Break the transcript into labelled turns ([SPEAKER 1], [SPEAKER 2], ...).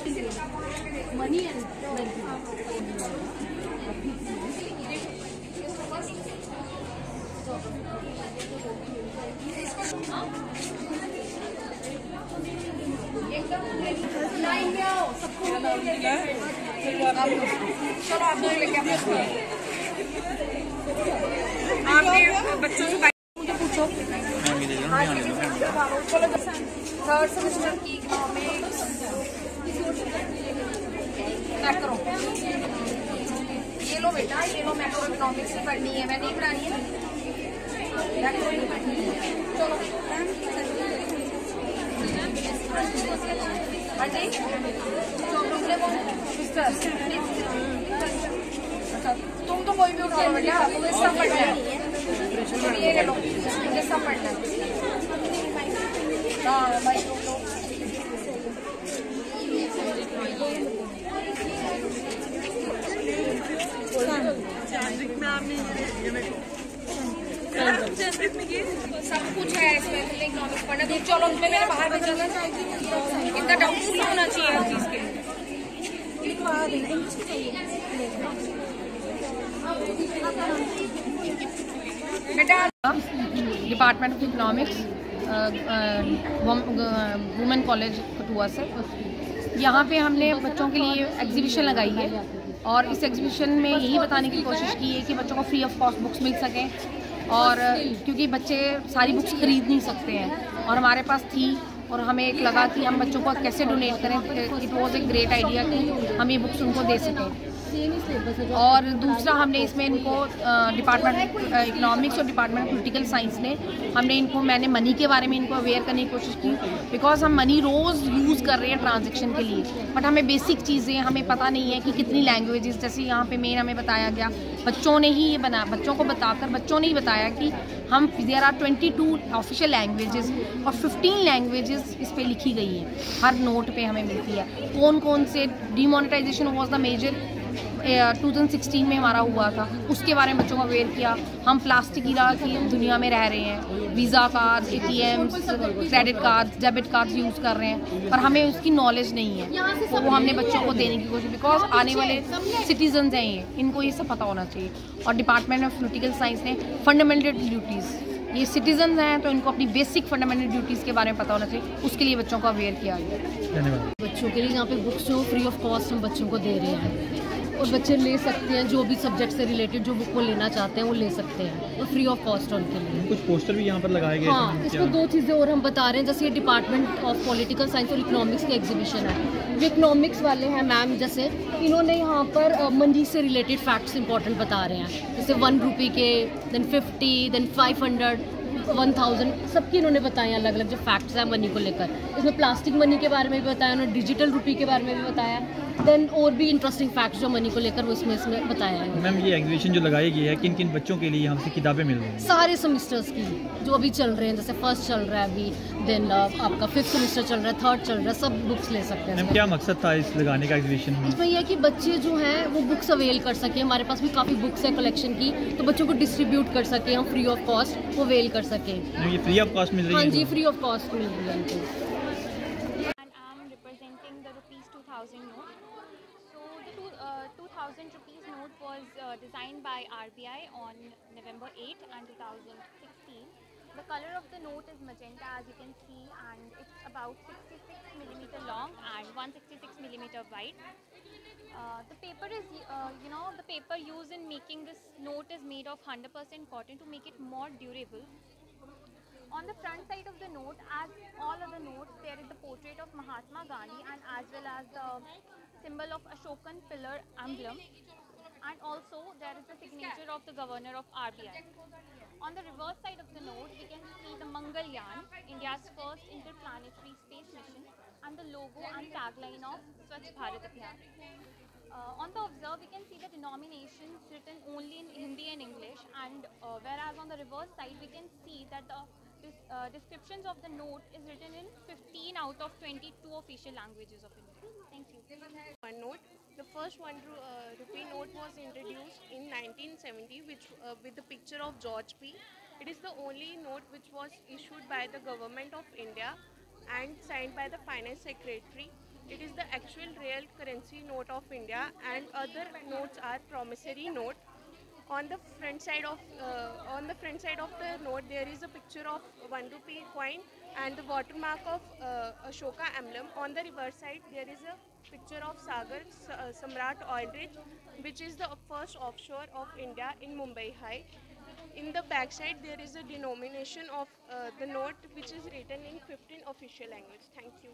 [SPEAKER 1] money and mental. Line में आओ, सबको चलो आप लोग लेके आपने बच्चों से मुझे पूछो। थर्ड सेमेस्टर की इकोनॉमिक्स मैक्रो, ये लो बेटा, ये लो मैक्रो इकोनॉमिक्स की पढ़नी है, मैं नहीं पढ़ानी है, मैक्रो नहीं पढ़नी है। चलो अजय तुम तो कोई भी उठा लो बेटा, तुम्हें सब पढ़ना है, ये ले लो, ये सब पढ़ना है। हाँ भाई सब कुछ है इसमें, इकोनॉमिक्स पढ़ना। तुम चलो, तुम्हें मेरे बाहर भेजा था, इतना डाउटफुल होना चाहिए हर चीज के लिए बेटा। Department of economics, women college Kathua से, यहाँ पे हमने बच्चों के लिए एग्जीबिशन लगाई है और इस एग्जीबिशन में यही बताने की कोशिश की है कि बच्चों को फ्री ऑफ कॉस्ट बुक्स मिल सकें, और क्योंकि बच्चे सारी बुक्स खरीद नहीं सकते हैं और हमारे पास थी और हमें एक लगा कि हम बच्चों को कैसे डोनेट करें। It was a great idea कि हम ये बुक्स उनको दे सकें। और दूसरा हमने इसमें इनको डिपार्टमेंट इकोनॉमिक्स और डिपार्टमेंट पॉलिटिकल साइंस ने मैंने मनी के बारे में इनको अवेयर करने की कोशिश की, बिकॉज हम मनी रोज़ यूज़ कर रहे हैं ट्रांजैक्शन के लिए, बट हमें बेसिक चीज़ें हमें पता नहीं है कि कितनी लैंग्वेजेस, जैसे यहाँ पे मेन हमें बताया गया, बच्चों ने ही ये बनाया, बच्चों को बताकर बच्चों ने ही बताया कि हम देयर आर 22 ऑफिशियल लैंग्वेजेस और 15 लैंग्वेजेस इस पे लिखी गई हैं, हर नोट पे हमें मिलती है। कौन कौन से डीमोनेटाइजेशन वॉज द मेजर 2016 में हमारा हुआ था, उसके बारे में बच्चों को अवेयर किया। हम प्लास्टिक ईरा की दुनिया में रह रहे हैं, visa card, ATMs, credit card, debit card use कर रहे हैं, पर हमें उसकी नॉलेज नहीं है, तो वो हमने बच्चों को देने की कोशिश, बिकॉज आने वाले सिटीजन्स हैं ये, इनको ये सब पता होना चाहिए। और डिपार्टमेंट ऑफ पॉलिटिकल साइंस ने फंडामेंटल ड्यूटीज़, ये सिटीजन्स हैं तो इनको अपनी बेसिक फंडामेंटल ड्यूटीज़ के बारे में पता होना चाहिए, उसके लिए बच्चों को अवेयर किया गया।
[SPEAKER 2] धन्यवाद।
[SPEAKER 1] बच्चों के लिए यहाँ पे बुक्स जो फ्री ऑफ कॉस्ट हम बच्चों को दे रहे हैं और बच्चे ले सकते हैं, जो भी सब्जेक्ट से रिलेटेड जो बुक वो लेना चाहते हैं वो ले सकते हैं, तो फ्री ऑफ कॉस्ट है उनके लिए।
[SPEAKER 2] कुछ पोस्टर भी यहाँ पर लगाए गए।
[SPEAKER 1] हाँ, इसमें दो चीज़ें और हम बता रहे हैं, जैसे ये डिपार्टमेंट ऑफ पॉलिटिकल साइंस और इकोनॉमिक्स की एग्जीबिशन है। जो इकोनॉमिक्स वाले हैं मैम, जैसे इन्होंने यहाँ पर मनी से रिलेटेड फैक्ट्स इंपॉर्टेंट बता रहे हैं, जैसे 1 रुपये के, देन 50, देन 500, 1000, सबकी इन्होंने बताए अलग अलग जो फैक्ट्स हैं मनी को लेकर। इसमें प्लास्टिक मनी के बारे में भी बताया उन्होंने, डिजिटल रुपी के बारे में भी बताया, देन और भी इंटरेस्टिंग फैक्ट्स जो मनी को लेकर वो इसमें बताया है।
[SPEAKER 2] मैम, ये एग्जीबिशन जो लगाई गई है, किन किन बच्चों के लिए हमसे किताबें मिल रही हैं?
[SPEAKER 1] सारे सेमेस्टर्स की जो अभी चल रहे हैं, जैसे फर्स्ट चल रहा है अभी, देन आपका 5th सेमेस्टर चल रहा है, 3rd चल रहा है, सब बुक्स ले सकते हैं।
[SPEAKER 2] मैम, क्या मकसद था इस लगाने का एग्जीबिशन में?
[SPEAKER 1] इसमें यह है कि बच्चे जो हैं वो बुक्स अवेल कर सकें, हमारे पास भी काफ़ी बुक्स है कलेक्शन की, तो बच्चों को डिस्ट्रीब्यूट कर सकें हम फ्री ऑफ कॉस्ट, वो अवेल कर सकें।
[SPEAKER 2] ये फ्री ऑफ कॉस्ट मिल रही है?
[SPEAKER 1] हाँ जी, फ्री ऑफ कॉस्ट मिल रही है उनको।
[SPEAKER 3] Designed by RBI on November 8 and 2016. The color of the note is magenta, as you can see, and it's about 66 millimeter long and 166 millimeter wide. The paper is, the paper used in making this note is made of 100% cotton to make it more durable. On the front side of the note, as all other notes, there is the portrait of Mahatma Gandhi and as well as the symbol of Ashokan pillar emblem. And also there is the signature of the governor of RBI. On the reverse side of the note, we can see the Mangalyaan, India's first interplanetary space mission, and the logo and tagline of Swachh Bharat Abhiyan. On the observe, we can see the denominations written only in Hindi and English, and whereas on the reverse side, we can see that the descriptions of the note is written in 15 out of 22 official languages of India. Thank you.
[SPEAKER 4] One note. The first 1 rupee note was introduced in 1970 with the picture of George P. It is the only note which was issued by the government of India and signed by the finance secretary. It is the actual real currency note of India, and other notes are promissory note. On the front side of the note, there is a picture of 1 rupee coin and the watermark of Ashoka emblem. On the reverse side, there is a picture of Sagar Samrat Oil Rig, which is the first offshore of India in Mumbai High. In the back side, there is a denomination of the note, which is written in 15 official languages. Thank you.